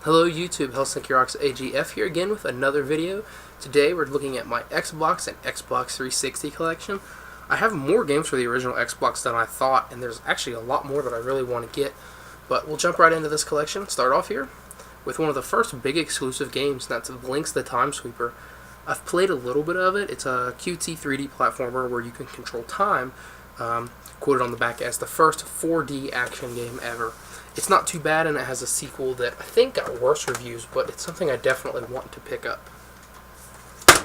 Hello YouTube, Helsinki Rocks AGF here again with another video. Today we're looking at my Xbox and Xbox 360 collection. I have more games for the original Xbox than I thought, and there's actually a lot more that I really want to get. But we'll jump right into this collection. Start off here with one of the first big exclusive games, and that's Blinx the Time Sweeper. I've played a little bit of it. It's a QT 3D platformer where you can control time, quoted on the back as the first 4D action game ever. It's not too bad, and it has a sequel that I think got worse reviews, but it's something I definitely want to pick up. I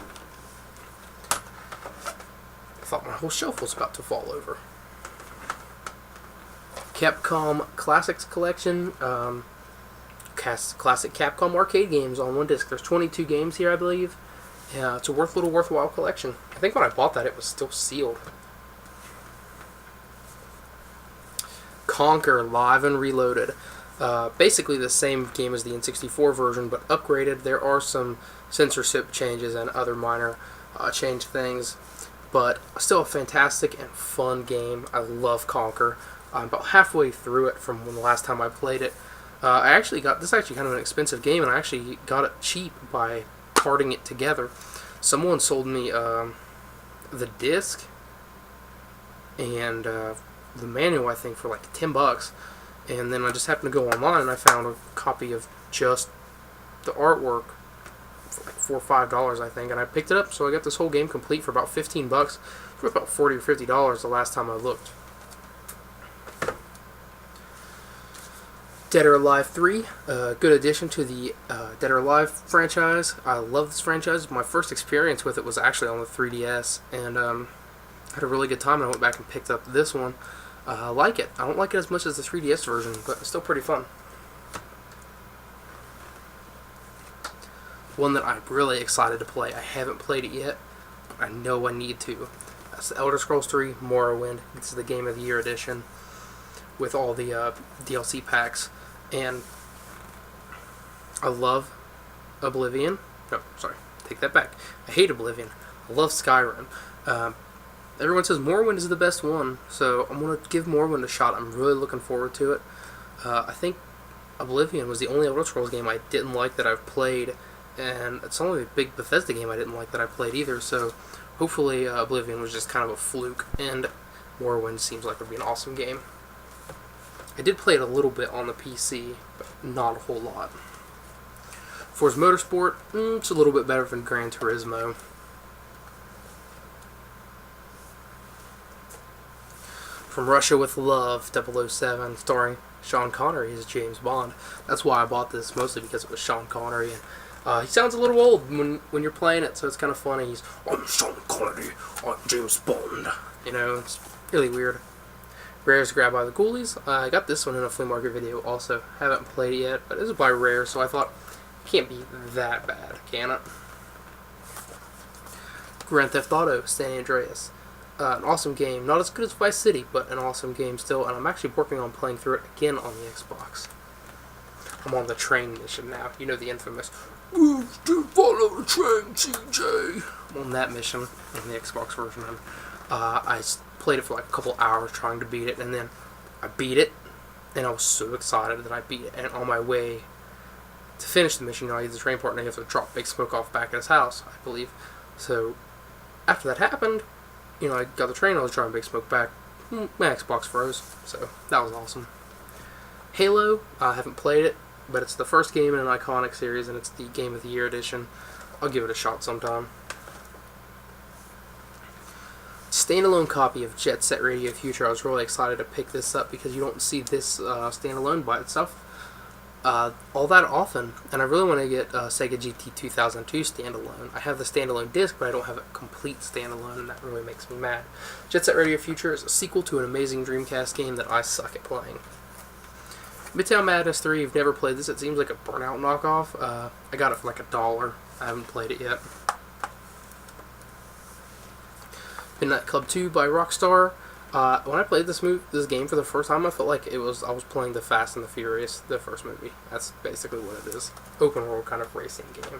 thought my whole shelf was about to fall over. Capcom Classics Collection, classic Capcom arcade games on one disc. There's 22 games here, I believe. Yeah, it's a worthwhile collection. I think when I bought that, it was still sealed. Conker Live and Reloaded. Basically the same game as the N64 version, but upgraded. There are some censorship changes and other minor change things, but still a fantastic and fun game. I love Conker. I'm about halfway through it from when the last time I played it. I actually got this. Actually, kind of an expensive game, and I actually got it cheap by parting it together. Someone sold me the disc and the manual, I think, for like $10, and then I just happened to go online and I found a copy of just the artwork for like $4 or $5, I think, and I picked it up. So I got this whole game complete for about $15. For about $40 or $50 the last time I looked. Dead or Alive 3, good addition to the Dead or Alive franchise. I love this franchise. My first experience with it was actually on the 3DS, and I had a really good time. I went back and picked up this one. I like it. I don't like it as much as the 3DS version, but it's still pretty fun. One that I'm really excited to play. I haven't played it yet, but I know I need to. That's the Elder Scrolls 3 Morrowind. This is the Game of the Year edition with all the DLC packs. And I love Oblivion. No, sorry. Take that back. I hate Oblivion. I love Skyrim. Everyone says Morrowind is the best one, so I'm going to give Morrowind a shot. I'm really looking forward to it. I think Oblivion was the only Elder Scrolls game I didn't like that I've played, and it's only a big Bethesda game I didn't like that I played either, so hopefully Oblivion was just kind of a fluke, and Morrowind seems like it would be an awesome game. I did play it a little bit on the PC, but not a whole lot. Forza Motorsport, it's a little bit better than Gran Turismo. From Russia with Love, 007, starring Sean Connery as James Bond. That's why I bought this, mostly because it was Sean Connery. And he sounds a little old when you're playing it, so it's kind of funny. I'm Sean Connery, I'm James Bond. You know, it's really weird. Rare's Grab by the Ghoulies. I got this one in a flea market video also. Haven't played it yet, but this is by Rare, so I thought it can't be that bad, can it? Grand Theft Auto, San Andreas. An awesome game. Not as good as Vice City, but an awesome game still, and I'm actually working on playing through it again on the Xbox. I'm on the train mission now. You know, the infamous "Move to follow the train, TJ." I'm on that mission in the Xbox version. And, I played it for like a couple hours trying to beat it, and then I beat it, and I was so excited that I beat it. And on my way to finish the mission, I use the train part, and I have to drop Big Smoke off back at his house, I believe. So after that happened, you know, I got the train, I was driving Big Smoke back, my Xbox froze, so that was awesome. Halo, I haven't played it, but it's the first game in an iconic series, and it's the Game of the Year edition. I'll give it a shot sometime. Standalone copy of Jet Set Radio Future. I was really excited to pick this up because you don't see this standalone by itself all that often, and I really want to get Sega GT 2002 standalone. I have the standalone disc, but I don't have a complete standalone, and that really makes me mad. Jet Set Radio Future is a sequel to an amazing Dreamcast game that I suck at playing. Midtown Madness 3, you've never played this. It seems like a Burnout knockoff. I got it for like $1. I haven't played it yet. Midnight Club 2 by Rockstar. When I played this game for the first time, I felt like I was playing the Fast and the Furious, the first movie. That's basically what it is. Open world kind of racing game.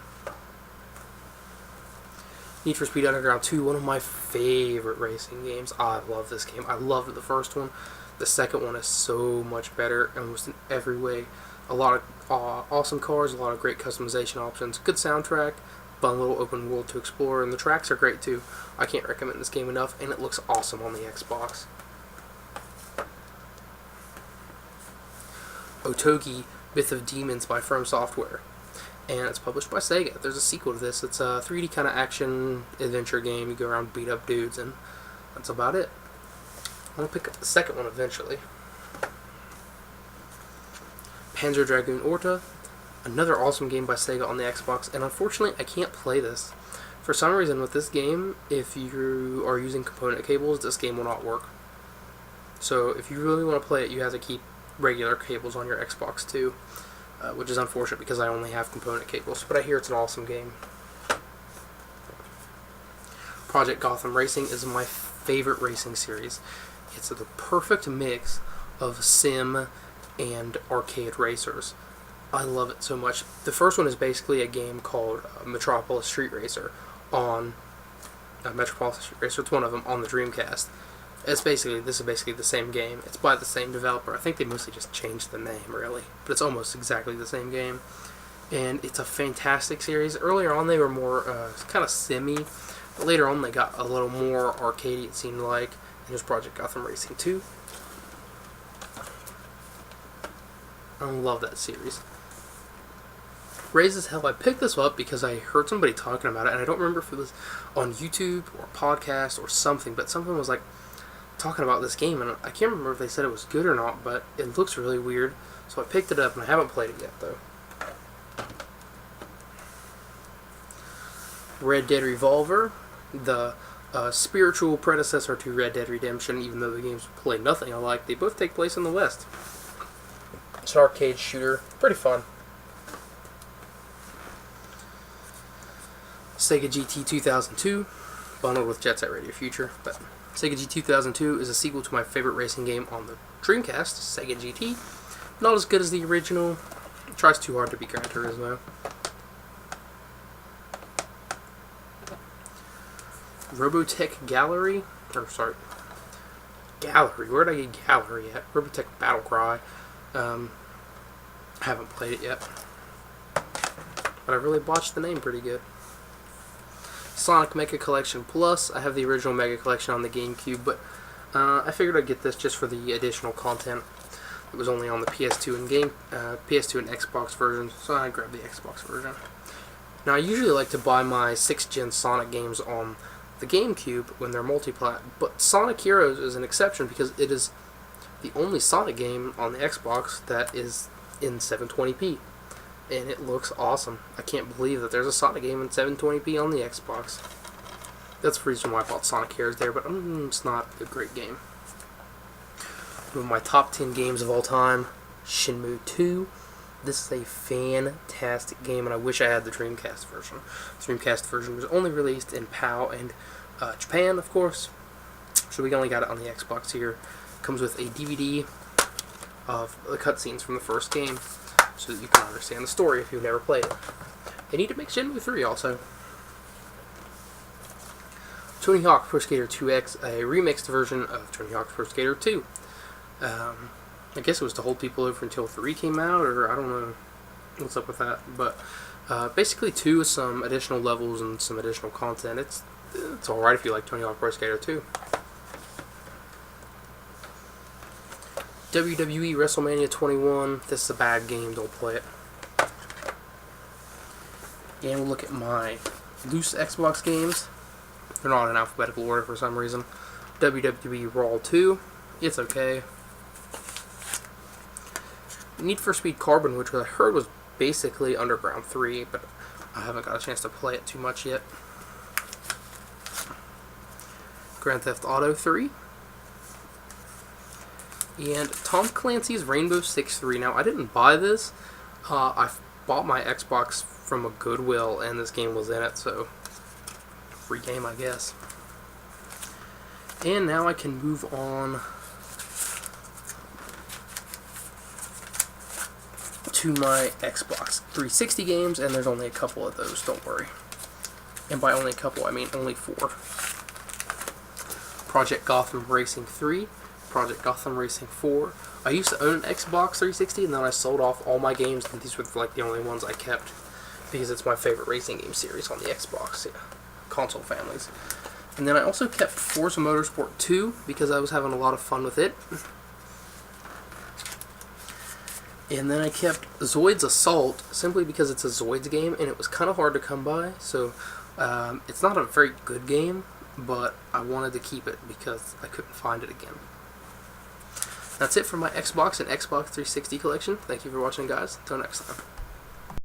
Need for Speed Underground 2, one of my favorite racing games. I love this game. I loved the first one. The second one is so much better, almost in every way. A lot of awesome cars, a lot of great customization options, good soundtrack, fun little open world to explore, and the tracks are great too. I can't recommend this game enough, and it looks awesome on the Xbox. Otogi Myth of Demons by From Software, and it's published by Sega. There's a sequel to this. It's a 3D kind of action adventure game. You go around beat up dudes, and that's about it. I'm going to pick up the second one eventually. Panzer Dragoon Orta, another awesome game by Sega on the Xbox, and unfortunately I can't play this. For some reason with this game, if you are using component cables, this game will not work. So if you really want to play it, you have to keep regular cables on your Xbox too, which is unfortunate because I only have component cables, but I hear it's an awesome game. Project Gotham Racing is my favorite racing series. It's the perfect mix of sim and arcade racers. I love it so much. The first one is basically a game called Metropolis Street Racer on Metropolis Street Racer. It's one of them on the Dreamcast. This is basically the same game. It's by the same developer. I think they mostly just changed the name, really, but it's almost exactly the same game. And it's a fantastic series. Earlier on, they were more kind of simmy, but later on, they got a little more arcadey. It seemed like. And there's Project Gotham Racing 2. I love that series. Raised as Hell, I picked this up because I heard somebody talking about it, and I don't remember if it was on YouTube or podcast or something, but someone was like talking about this game, and I can't remember if they said it was good or not, but it looks really weird, so I picked it up, and I haven't played it yet, though. Red Dead Revolver, the spiritual predecessor to Red Dead Redemption, even though the games play nothing alike, they both take place in the West. It's an arcade shooter. Pretty fun. Sega GT 2002, bundled with Jet Set Radio Future. But Sega GT 2002 is a sequel to my favorite racing game on the Dreamcast, Sega GT. Not as good as the original. It tries too hard to be Gran Turismo. Robotech Gallery. Gallery. Where did I get Gallery at? Robotech Battle Cry. I haven't played it yet, but I really botched the name pretty good. Sonic Mega Collection Plus. I have the original Mega Collection on the GameCube, but I figured I'd get this just for the additional content. It was only on the PS2 and Xbox versions, so I grabbed the Xbox version. Now I usually like to buy my 6th Gen Sonic games on the GameCube when they're multiplat, but Sonic Heroes is an exception because it is the only Sonic game on the Xbox that is in 720p, and it looks awesome. I can't believe that there's a Sonic game in 720p on the Xbox. That's the reason why I bought Sonic Heroes there, but it's not a great game. One of my top 10 games of all time, Shenmue 2. This is a fantastic game, and I wish I had the Dreamcast version. The Dreamcast version was only released in PAL and Japan, of course, so we only got it on the Xbox here. Comes with a DVD of the cutscenes from the first game, so that you can understand the story if you've never played it. They need to make Shenmue 3 also. Tony Hawk Pro Skater 2X, a remixed version of Tony Hawk Pro Skater 2. I guess it was to hold people over until 3 came out, or I don't know what's up with that, but basically 2 is some additional levels and some additional content. It's alright if you like Tony Hawk Pro Skater 2. WWE WrestleMania 21. This is a bad game, don't play it. And we'll look at my loose Xbox games. They're not in alphabetical order for some reason. WWE Raw 2. It's okay. Need for Speed Carbon, which I heard was basically Underground 3, but I haven't got a chance to play it too much yet. Grand Theft Auto 3. And Tom Clancy's Rainbow Six 3. Now, I didn't buy this. I bought my Xbox from a Goodwill, and this game was in it, so free game, I guess. And now I can move on to my Xbox 360 games, and there's only a couple of those, don't worry. And by only a couple, I mean only 4. Project Gotham Racing 3, Project Gotham Racing 4, I used to own an Xbox 360, and then I sold off all my games, and these were like the only ones I kept because it's my favorite racing game series on the Xbox console families. And then I also kept Forza Motorsport 2 because I was having a lot of fun with it. And then I kept Zoid's Assault simply because it's a Zoids game and it was kind of hard to come by. So it's not a very good game, but I wanted to keep it because I couldn't find it again. That's it for my Xbox and Xbox 360 collection. Thank you for watching, guys. Until next time.